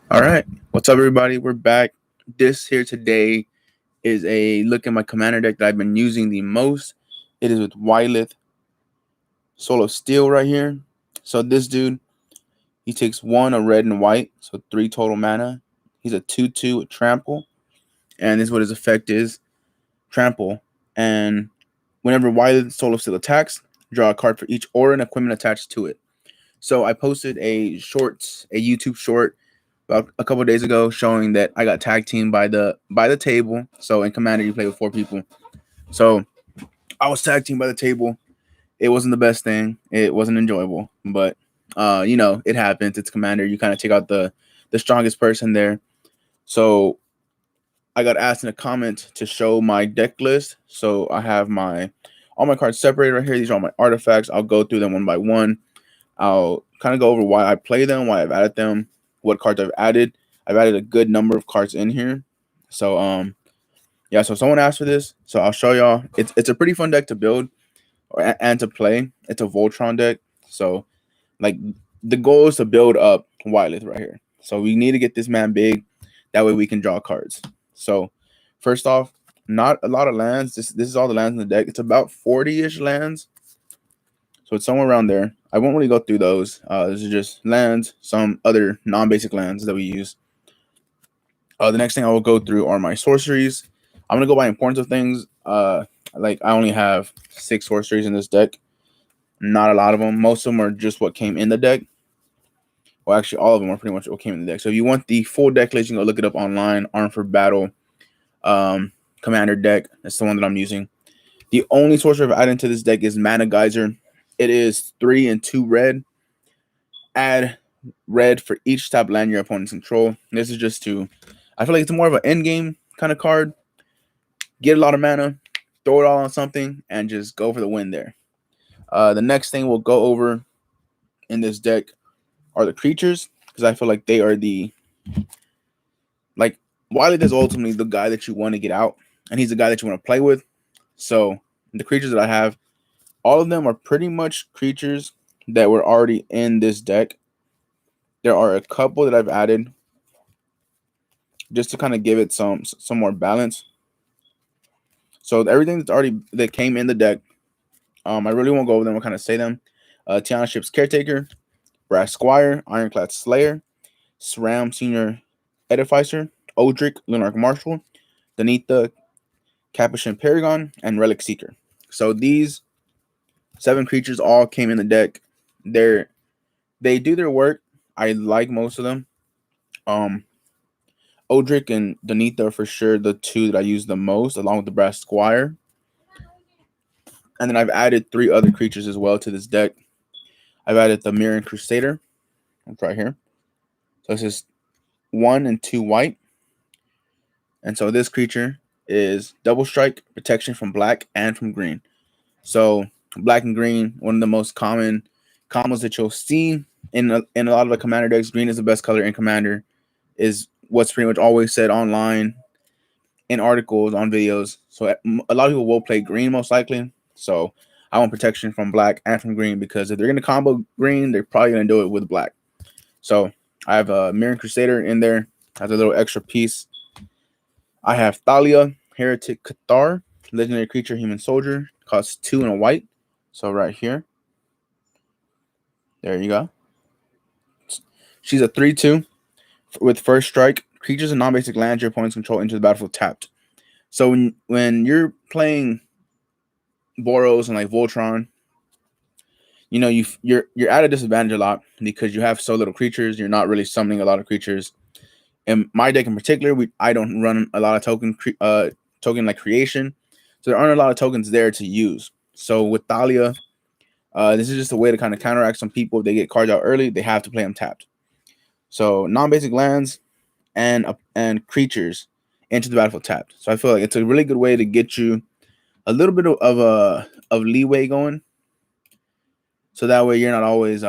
All right. What's up, everybody? We're back. This here today is a look at my commander deck that I've been using the most. It is with Wylith Solo Steel right here. So this dude, he takes one, a red and white, so 3 total mana. He's a 2/2 with trample, and this is what his effect is: trample. And whenever Wylith Solo Steel attacks, draw a card for each aura and equipment attached to it. So I posted a YouTube short about a couple of days ago showing that I got tag teamed by the table. So in Commander you play with 4 people. So I was tag teamed by the table. It wasn't the best thing. It wasn't enjoyable, but it happens. It's Commander. You kind of take out the strongest person there. So I got asked in a comment to show my deck list. So I have all my cards separated right here. These are all my artifacts. I'll go through them one by one. I'll kind of go over why I play them, why I've added them, what cards I've added. I've added a good number of cards in here. So yeah, so someone asked for this, so I'll show y'all. It's a pretty fun deck to build and to play. It's a Voltron deck. So like the goal is to build up Wylith right here. So we need to get this man big. That way we can draw cards. So first off, not a lot of lands. This is all the lands in the deck. It's about 40-ish lands. So it's somewhere around there. I won't really go through those. This is just lands, some other non-basic lands that we use. The next thing I will go through are my sorceries. I'm gonna go by importance of things. Like I only have 6 sorceries in this deck. Not a lot of them. Most of them are just what came in the deck. Well, actually, all of them are pretty much what came in the deck. So if you want the full deck list, you can go look it up online. Armed for Battle Commander deck. That's the one that I'm using. The only sorcery I've added into this deck is Mana Geyser. It is 3 and 2 red. Add red for each top land your opponents control. This is just I feel like it's more of an end game kind of card. Get a lot of mana, throw it all on something, and just go for the win there. The next thing we'll go over in this deck are the creatures, because I feel like they are Wylith is ultimately the guy that you want to get out, and he's the guy that you want to play with. So the creatures that I have, all of them are pretty much creatures that were already in this deck. There are a couple that I've added just to kind of give it some more balance. So everything that came in the deck, I really won't go over them. I'll kind of say them. Tiana Ship's Caretaker, Brass Squire, Ironclad Slayer, SRAM Senior Edificer, Odric Lunarch Marshal, Danita Capuchin Paragon, and Relic Seeker. So these 7 creatures all came in the deck. They do their work. I like most of them. Odric and Danita are for sure the 2 that I use the most, along with the Brass Squire. And then I've added 3 other creatures as well to this deck. I've added the Mirran Crusader. It's right here. So this is 1 and 2 white. And so this creature is double strike, protection from black and from green. So black and green, one of the most common combos that you'll see in a lot of the Commander decks. Green is the best color in Commander, is what's pretty much always said online, in articles, on videos. So a lot of people will play green most likely. So I want protection from black and from green, because if they're going to combo green, they're probably going to do it with black. So I have a Mirran Crusader in there, has a little extra piece. I have Thalia, Heretic Cathar, legendary creature, human soldier, costs 2 and a white. So right here. There you go. She's a 3/2 with first strike. Creatures and non-basic lands your opponents control into the battlefield tapped. So when you're playing Boros and like Voltron, you're at a disadvantage a lot because you have so little creatures. You're not really summoning a lot of creatures. In my deck in particular, I don't run a lot of token like creation, so there aren't a lot of tokens there to use. So with Thalia, this is just a way to kind of counteract some people. If they get cards out early, they have to play them tapped. So non-basic lands and creatures into the battlefield tapped. So I feel like it's a really good way to get you a little bit of leeway going, so that way you're not always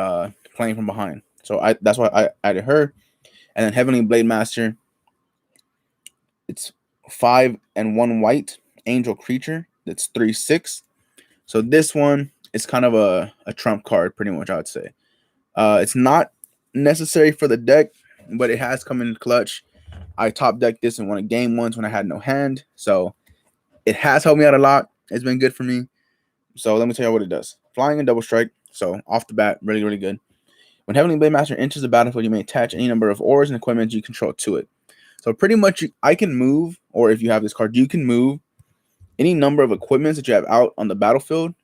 playing from behind. So that's why I added her. And then Heavenly Blade Master, it's 5 and 1 white angel creature that's 3/6. So this one is kind of a trump card, pretty much, I would say. It's not necessary for the deck, but it has come in clutch. I top decked this and won a game once when I had no hand, so it has helped me out a lot. It's been good for me. So let me tell you what it does. Flying and double strike. So off the bat, really, really good. When Heavenly Blade Master enters the battlefield, you may attach any number of auras and equipment you control to it. So pretty much, I can move, or if you have this card, you can move any number of equipments that you have out on the battlefield,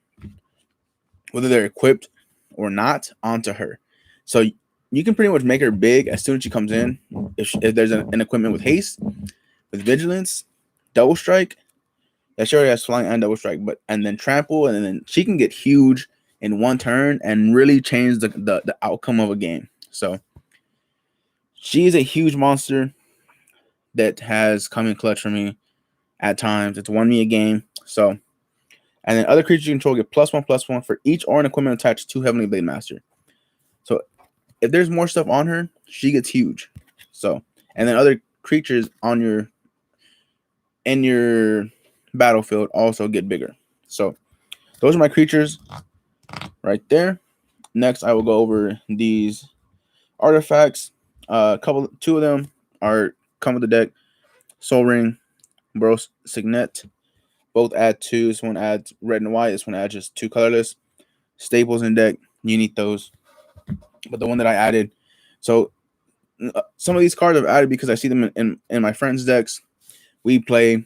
whether they're equipped or not, onto her. So you can pretty much make her big as soon as she comes in. If there's an equipment with haste, with vigilance, double strike. Yeah, she already has flying and double strike, and then trample, and then she can get huge in one turn and really change the outcome of a game. So she is a huge monster that has come in clutch for me at times. It's won me a game. So, and then other creatures you control get +1/+1 for each aura and equipment attached to Heavenly Blade Master. So if there's more stuff on her, she gets huge. So, and then other creatures in your battlefield also get bigger. So those are my creatures right there. Next, I will go over these artifacts. Two of them come with the deck. Soul Ring, Bros Signet. Both add 2. This one adds red and white. This one adds just 2 colorless. Staples in deck. You need those. But the one that I added, so some of these cards I've added because I see them in my friends' decks. We play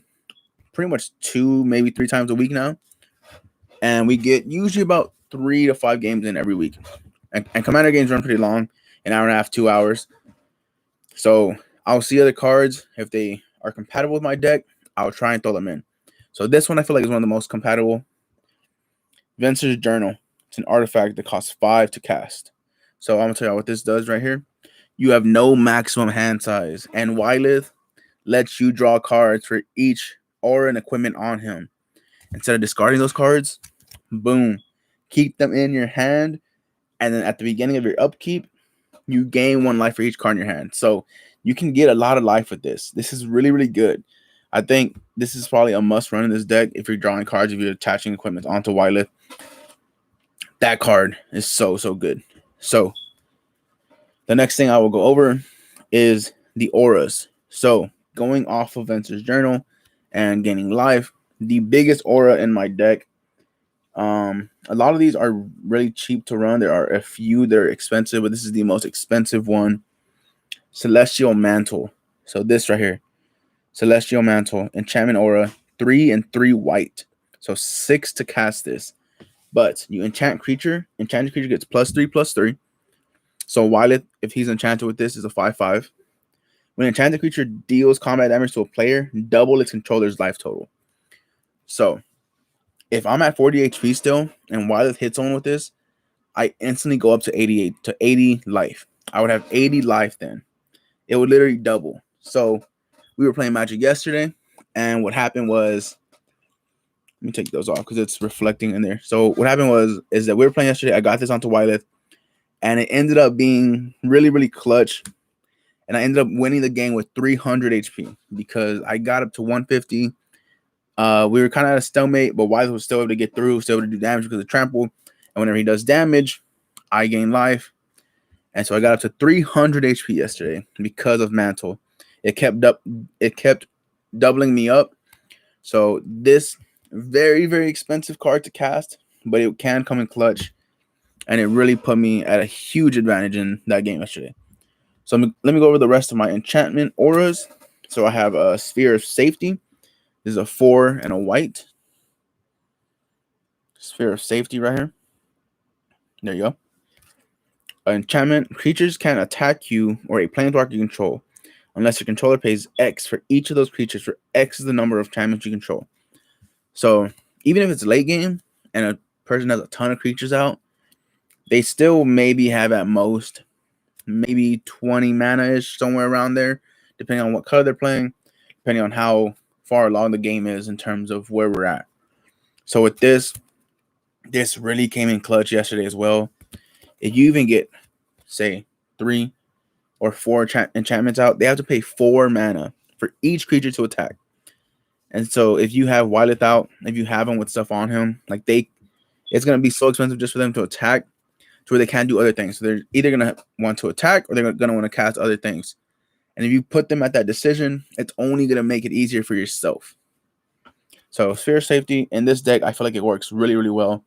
pretty much 2, maybe 3 times a week now. And we get usually about 3 to 5 games in every week. And Commander games run pretty long, an hour and a half, 2 hours. So I'll see other cards. If they are compatible with my deck, I'll try and throw them in. So this one I feel like is one of the most compatible. Venser's Journal. It's an artifact that costs 5 to cast. So I'm going to tell you what this does right here. You have no maximum hand size. And Wylith lets you draw cards for each aura and equipment on him. Instead of discarding those cards, boom. Keep them in your hand. And then at the beginning of your upkeep, you gain 1 life for each card in your hand. So you can get a lot of life with this. This is really, really good. I think this is probably a must run in this deck if you're drawing cards, if you're attaching equipment onto Wylith. That card is so, so good. So the next thing I will go over is the auras. So going off of Venser's Journal and gaining life, the biggest aura in my deck. A lot of these are really cheap to run. There are a few that are expensive, but this is the most expensive one. Celestial Mantle. So this right here. Celestial Mantle. Enchantment aura. 3 and 3 white. So 6 to cast this. But you enchant creature. Enchanted creature gets +3/+3. So Wylith, if he's enchanted with this, is a 5/5. When enchanted creature deals combat damage to a player, double its controller's life total. So if I'm at 40 HP still and Wylith hits someone with this, I instantly go up to 80 life. I would have 80 life then. It would literally double. So we were playing Magic yesterday, and what happened was, let me take those off because it's reflecting in there. So what happened is that we were playing yesterday. I got this onto Wylith, and it ended up being really, really clutch. And I ended up winning the game with 300 HP because I got up to 150. We were kind of at a stalemate, but Wylith was still able to get through, still able to do damage because of trample. And whenever he does damage, I gain life. And so I got up to 300 HP yesterday because of Mantle. It kept doubling me up. So this very, very expensive card to cast, but it can come in clutch. And it really put me at a huge advantage in that game yesterday. So let me go over the rest of my enchantment auras. So I have a Sphere of Safety. This is a 4 and a white. Sphere of Safety right here. There you go. Enchantment. Creatures can attack you or a planeswalker you control unless your controller pays X for each of those creatures, for X is the number of enchantments you control. So even if it's late game and a person has a ton of creatures out, they still maybe have at most maybe 20 mana-ish, somewhere around there, depending on what color they're playing, depending on how far along the game is in terms of where we're at. So with this really came in clutch yesterday as well. If you even get, say, 3 or 4 enchantments out, they have to pay 4 mana for each creature to attack. And so if you have Wylith out, if you have him with stuff on him, like it's going to be so expensive just for them to attack. where they can't do other things. So they're either going to want to attack or they're going to want to cast other things. And if you put them at that decision, it's only going to make it easier for yourself. So Sphere Safety in this deck, I feel like it works really, really well.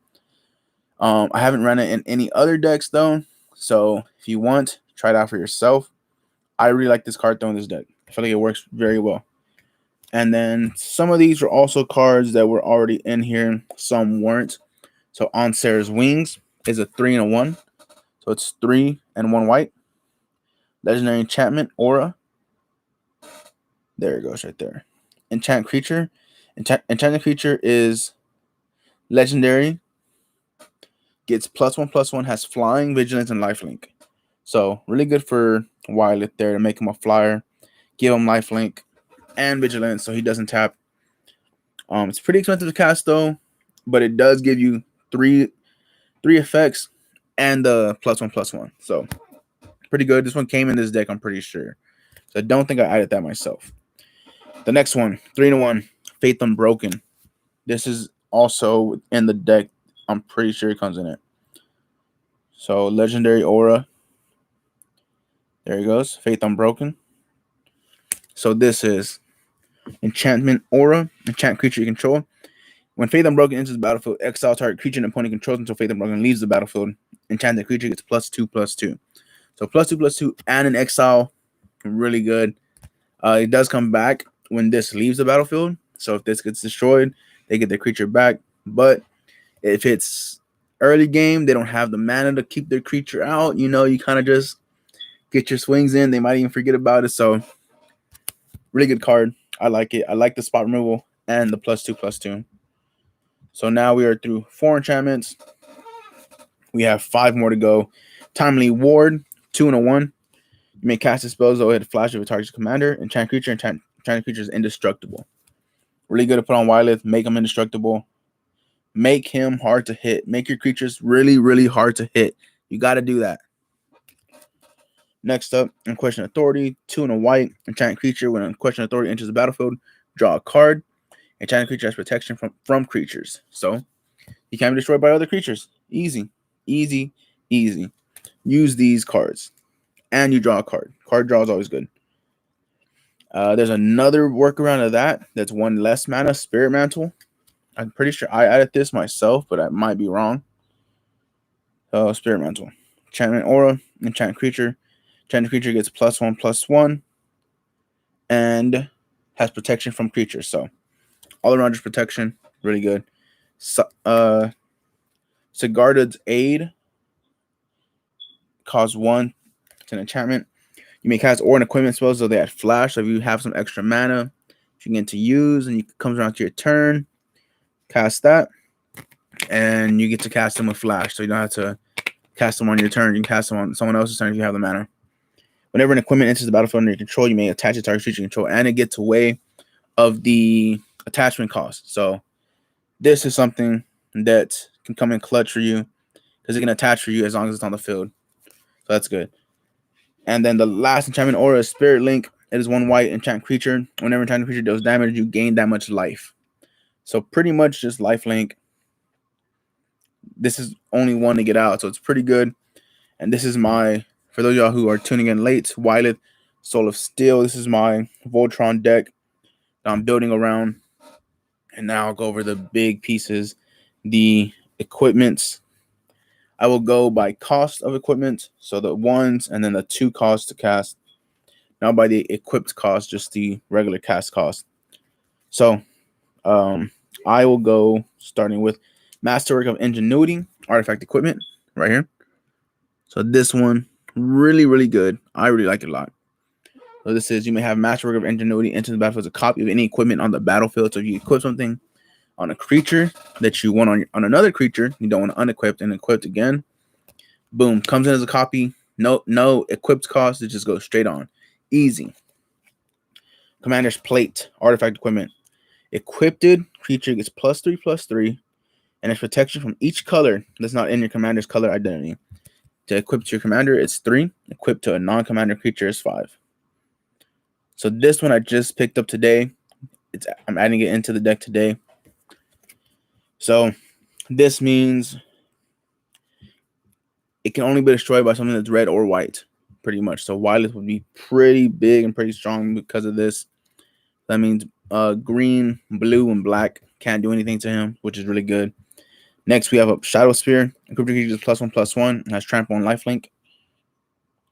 I haven't run it in any other decks though. So if you want, try it out for yourself. I really like this card though in this deck. I feel like it works very well. And then some of these were also cards that were already in here. Some weren't. So On Sarah's Wings is a 3 and a 1. So it's 3 and 1 white. Legendary Enchantment Aura. There it goes right there. Enchant Creature. Enchanted Creature is legendary. Gets +1/+1. Has Flying, Vigilance, and Lifelink. So really good for Wyleth there to make him a flyer. Give him Lifelink and Vigilance so he doesn't tap. It's pretty expensive to cast though, but it does give you three effects and the +1/+1. So pretty good. This one came in this deck, I'm pretty sure. So I don't think I added that myself. The next one, 3 and 1, Faith Unbroken. This is also in the deck. I'm pretty sure it comes in it. So Legendary Aura. There he goes. Faith Unbroken. So this is Enchantment Aura. Enchant creature you control. When Faith Unbroken enters the battlefield, exile target creature and opponent controls until Faith Unbroken leaves the battlefield. Enchanted creature gets +2/+2. So +2/+2 and an exile. Really good. It does come back when this leaves the battlefield. So if this gets destroyed, they get their creature back. But if it's early game, they don't have the mana to keep their creature out. You know, you kind of just get your swings in. They might even forget about it. So really good card. I like it. I like the spot removal and the +2/+2. So now we are through 4 enchantments. We have 5 more to go. Timely Ward, 2 and a 1. You may cast a spell though it flash of a target's commander. Enchant creature. Enchant creature is indestructible. Really good to put on Wyleth. Make him indestructible. Make him hard to hit. Make your creatures really, really hard to hit. You got to do that. Next up, Unquestioned Authority, 2 and a white. Enchant creature. When Unquestioned Authority enters the battlefield, draw a card. Enchanted creature has protection from creatures. So he can be destroyed by other creatures. Easy. Easy. Easy. Use these cards. And you draw a card. Card draw is always good. There's another workaround of that. That's 1 less mana, Spirit Mantle. I'm pretty sure I added this myself, but I might be wrong. Spirit Mantle. Enchantment Aura. Enchant creature. Enchanted creature gets +1/+1. And has protection from creatures. So all around just protection. Really good. Sigarda's Aid. Cost 1. It's an enchantment. You may cast Aura and equipment spells so they add flash. So if you have some extra mana, you can get to use, and it comes around to your turn. Cast that. And you get to cast them with flash. So you don't have to cast them on your turn. You can cast them on someone else's turn if you have the mana. Whenever an equipment enters the battlefield under your control, you may attach it to target creature control, and it gets away of the attachment cost. So this is something that can come in clutch for you because it can attach for you as long as it's on the field. So that's good. And then the last enchantment aura is Spirit Link. It is 1 white enchant creature. Whenever enchanted creature deals damage, you gain that much life. So pretty much just life link. This is only 1 to get out, so it's pretty good. And this is my, for those of y'all who are tuning in late, Wyleth, Soul of Steel. This is my Voltron deck that I'm building around. And now I'll go over the big pieces, the equipments. I will go by cost of equipment, so the 1s and then the 2 costs to cast. Not by the equipped cost, just the regular cast cost. So I will go starting with Masterwork of Ingenuity, Artifact Equipment, right here. So this one, really, really good. I really like it a lot. So this is, you may have Masterwork of Ingenuity enter the battlefield as a copy of any equipment on the battlefield. So if you equip something on a creature that you want on another creature, you don't want to unequipped and equipped again, boom, comes in as a copy. No equipped cost. It just goes straight on. Easy. Commander's Plate, Artifact Equipment. Equipped creature gets +3/+3 and has protection from each color that's not in your commander's color identity. To equip to your commander, it's 3. Equipped to a non-commander creature is 5. So this one I just picked up today. I'm adding it into the deck today. So this means it can only be destroyed by something that's red or white, pretty much. So Wyleth would be pretty big and pretty strong because of this. That means green, blue, and black can't do anything to him, which is really good. Next, we have a Shadow Spear. Equipped creature is +1/+1 and has trample and lifelink.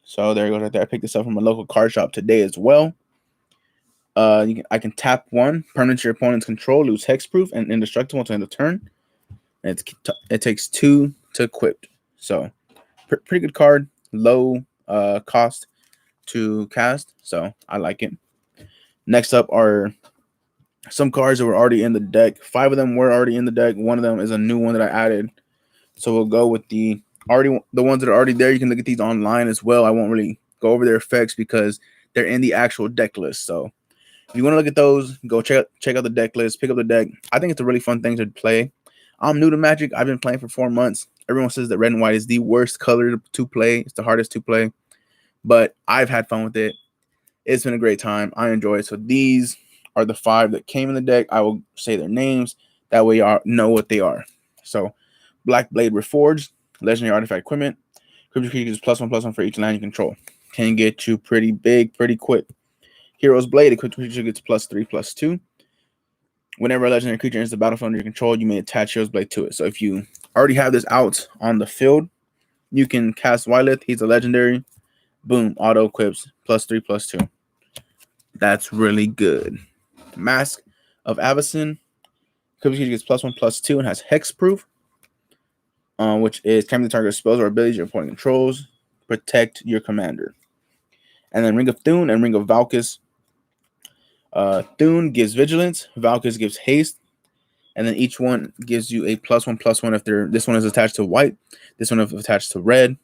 So there it goes right there. I picked this up from a local card shop today as well. I can tap one, permanent your opponent's control, lose hexproof and indestructible until the end of the turn. And it takes 2 to equip. So pretty good card, low cost to cast. So I like it. Next up are some cards that were already in the deck. 5 of them were already in the deck. One of them is a new one that I added. So we'll go with the ones that are already there. You can look at these online as well. I won't really go over their effects because they're in the actual deck list. So if you want to look at those, go check out the deck list, pick up the deck. I think it's a really fun thing to play. I'm new to Magic. I've been playing for 4 months. Everyone says that red and white is the worst color to play. It's the hardest to play. But I've had fun with it. It's been a great time. I enjoy it. So these are the 5 that came in the deck. I will say their names. That way you know what they are. So Black Blade Reforged, Legendary Artifact Equipment. Creature is +1/+1 for each land you control. Can get you pretty big, pretty quick. Hero's Blade, equipped creature gets +3/+2. Whenever a legendary creature enters the battlefield under your control, you may attach Hero's Blade to it. So if you already have this out on the field, you can cast Wyleth. He's a legendary. Boom, auto equips +3/+2. That's really good. Mask of Avacyn. Equipped creature gets +1/+2 and has hexproof. Which is can the target spells or abilities your opponent controls, protect your commander. And then Ring of Thune and Ring of Valkus. Thune gives vigilance, Valkus gives haste, and then each one gives you a +1/+1 if this one is attached to white, this one is attached to red.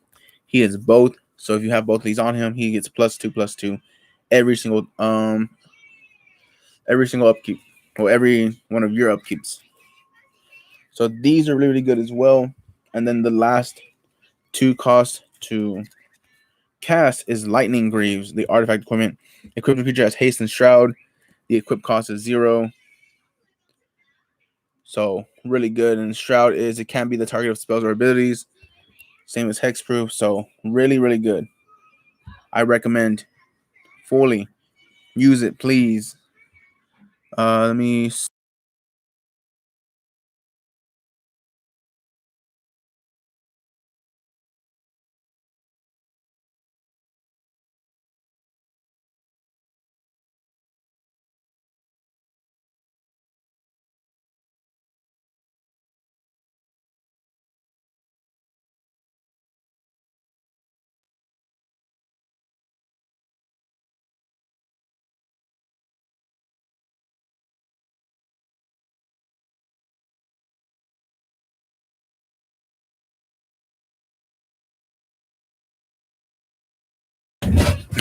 He is both, so if you have both of these on him, he gets +2/+2 every single upkeep, or every one of your upkeeps. So these are really, really good as well. And then the last 2 costs to cast is Lightning Greaves, the artifact equipment. Equipped creature has haste and shroud. The equip cost is 0. So really good. And shroud it can be the target of spells or abilities. Same as hexproof. So really, really good. I recommend fully use it, please. Let me.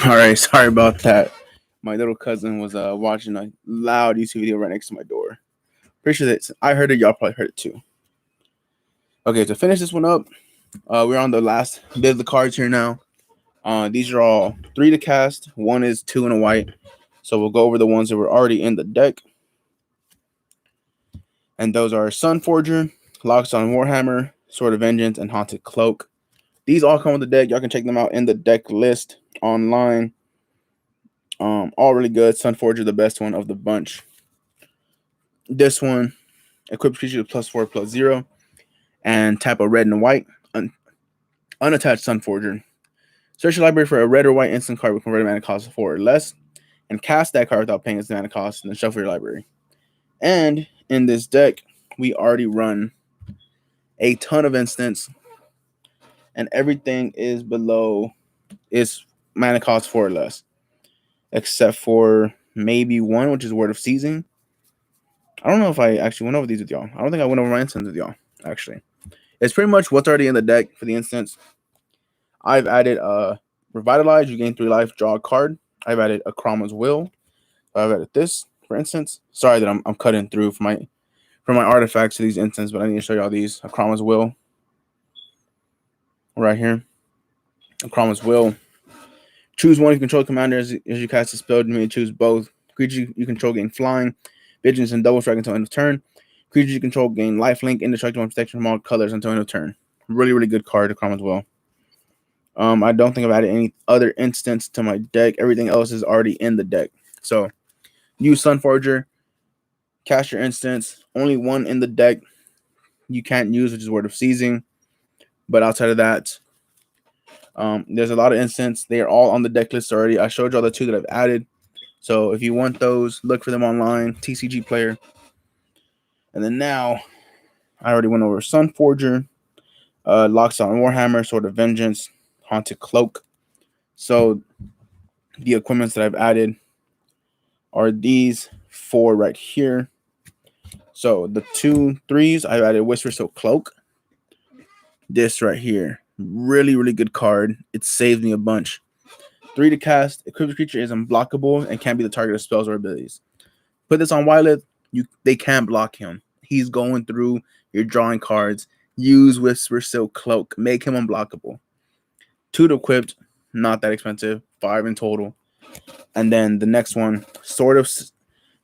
All right, sorry about that. My little cousin was watching a loud YouTube video right next to my door. Pretty sure that I heard it. Y'all probably heard it too. Okay, to finish this one up, we're on the last bit of the cards here now. These are all 3 to cast. One is 2 and a white. So we'll go over the ones that were already in the deck. And those are Sunforger, Locks on Warhammer, Sword of Vengeance, and Haunted Cloak. These all come with the deck. Y'all can check them out in the deck list online. All really good. Sunforger, the best one of the bunch. This one, equipped creature +4/+0, and tap a red and a white. Unattached Sunforger. Search your library for a red or white instant card with converted mana cost of 4 or less, and cast that card without paying its mana cost, and then shuffle your library. And in this deck, we already run a ton of instants, and everything is below its mana cost 4 or less, except for maybe one, which is Word of Seizing. I don't know if I actually went over these with y'all. I don't think I went over my instants with y'all, actually. It's pretty much what's already in the deck for the instants. I've added Revitalize. You gain 3 life, draw a card. I've added Akrama's Will. I've added this, for instance. Sorry that I'm cutting through for my artifacts to these instances, but I need to show y'all these. Akrama's Will. Right here. Akrama's Will. Choose one if you control commander as you cast a spell. You may choose both. Creatures you control gain flying, vigilance, and double strike until end of turn. Creatures you control gain lifelink, indestructible, and protection from all colors until end of turn. Really, really good card, Akrama's Will. I don't think I've added any other instance to my deck. Everything else is already in the deck. So use Sunforger, cast your instance. Only one in the deck you can't use, which is Word of Seizing. But outside of that, there's a lot of instances. They are all on the deck list already. I showed you all the 2 that I've added. So if you want those, look for them online, TCG Player. And then now, I already went over Sunforger, Locks on Warhammer, Sword of Vengeance, Haunted Cloak. So the equipments that I've added are these 4 right here. So the 2 3s, I've added Whisper Silk Cloak. This right here, really, really good card. It saves me a bunch. 3 to cast. Equipped creature is unblockable and can't be the target of spells or abilities. Put this on Wylith, they can't block him. He's going through, you're drawing cards. Use Whisper Silk Cloak. Make him unblockable. 2 to equipped, not that expensive. 5 in total. And then the next one, Sword of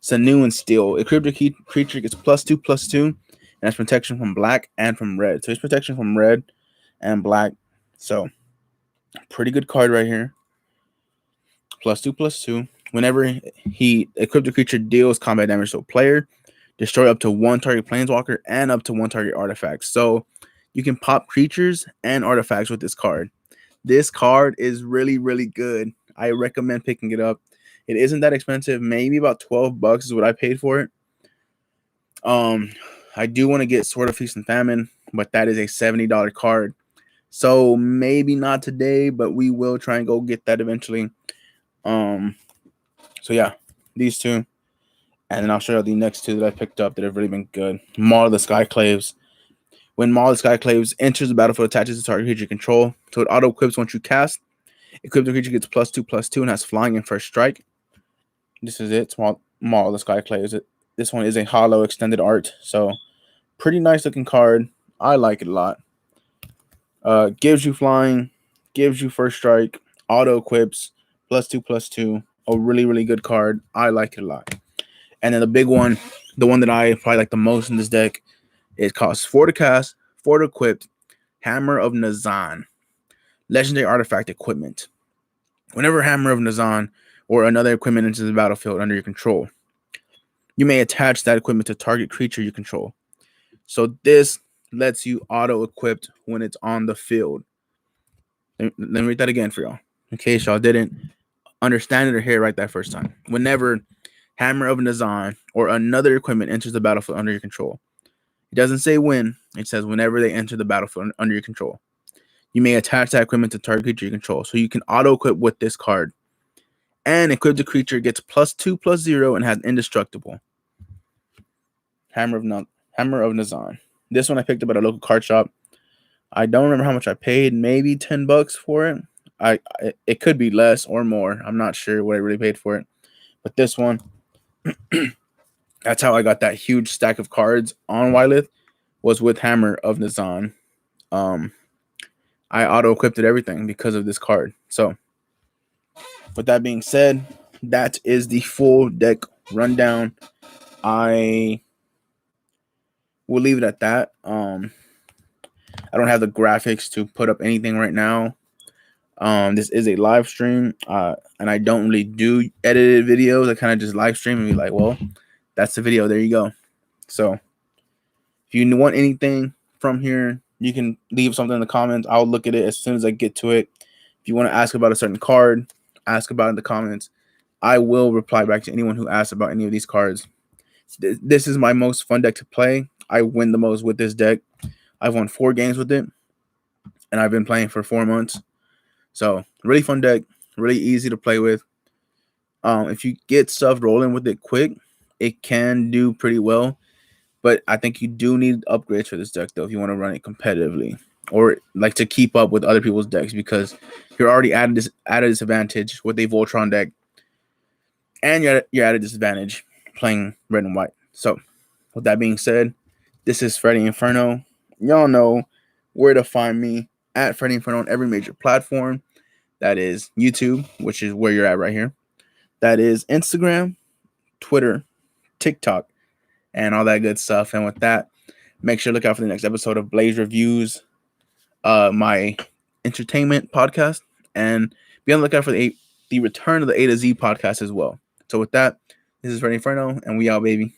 Sinew and Steel. Equipped creature gets +2/+2, and has protection from black and from red. So it's protection from red and black. So pretty good card right here. +2/+2. Whenever he equipped a creature deals combat damage to a player, destroy up to 1 target planeswalker and up to 1 target artifact. So you can pop creatures and artifacts with this card. This card is really, really good. I recommend picking it up. It isn't that expensive. Maybe about $12 is what I paid for it. I do want to get Sword of Feast and Famine, but that is a $70 card. So maybe not today, but we will try and go get that eventually. So yeah, these 2. And then I'll show you the next 2 that I picked up that have really been good. Maul of the Skyclaves. When Maul of the Skyclaves enters the battlefield, attaches to target creature control. So it auto-equips once you cast. Equipped creature gets +2/+2 and has flying and first strike. This is it. Maul of the Skyclaves. This one is a hollow extended art. So pretty nice looking card. I like it a lot. Gives you flying, gives you first strike, auto-equips, +2/+2. A really, really good card. I like it a lot. And then the big one, the one that I probably like the most in this deck, it costs 4 to cast, 4 to equip, Hammer of Nazan, legendary artifact equipment. Whenever Hammer of Nazan or another equipment enters the battlefield under your control, you may attach that equipment to target creature you control. So this lets you auto-equip when it's on the field. Let me read that again for y'all, in case y'all didn't understand it or hear it right that first time. Whenever Hammer of Nazan or another equipment enters the battlefield under your control, it doesn't say when, it says whenever they enter the battlefield under your control, you may attach that equipment to target creature you control. So you can auto-equip with this card. And equip the creature gets +2/+0 and has indestructible. Hammer of Nazan. This one I picked up at a local card shop. I don't remember how much I paid, maybe $10 for it. It could be less or more. I'm not sure what I really paid for it. But this one, that's how I got that huge stack of cards on Wylith, was with Hammer of Nazan. I auto-equipped everything because of this card. So with that being said, that is the full deck rundown. I will leave it at that. I don't have the graphics to put up anything right now. This is a live stream, and I don't really do edited videos. I kind of just live stream and be like, well, that's the video. There you go. So if you want anything from here, you can leave something in the comments. I'll look at it as soon as I get to it. If you want to ask about a certain card, ask about it in the comments. I will reply back to anyone who asks about any of these cards. This is my most fun deck to play. I win the most with this deck. I've won 4 games with it, and I've been playing for 4 months. So really fun deck, really easy to play with. If you get stuff rolling with it quick, it can do pretty well. But I think you do need upgrades for this deck, though, if you want to run it competitively or like to keep up with other people's decks, because you're already at a disadvantage with a Voltron deck, and you're at a disadvantage playing red and white. So with that being said, this is Freddy Inferno. Y'all know where to find me, at Freddy Inferno on every major platform. That is YouTube, which is where you're at right here. That is Instagram, Twitter, TikTok, and all that good stuff. And with that, make sure to look out for the next episode of Blaze Reviews. My entertainment podcast, and be on the lookout for the return of the A to Z podcast as well. So with that, this is Freddy Inferno, and we out, baby.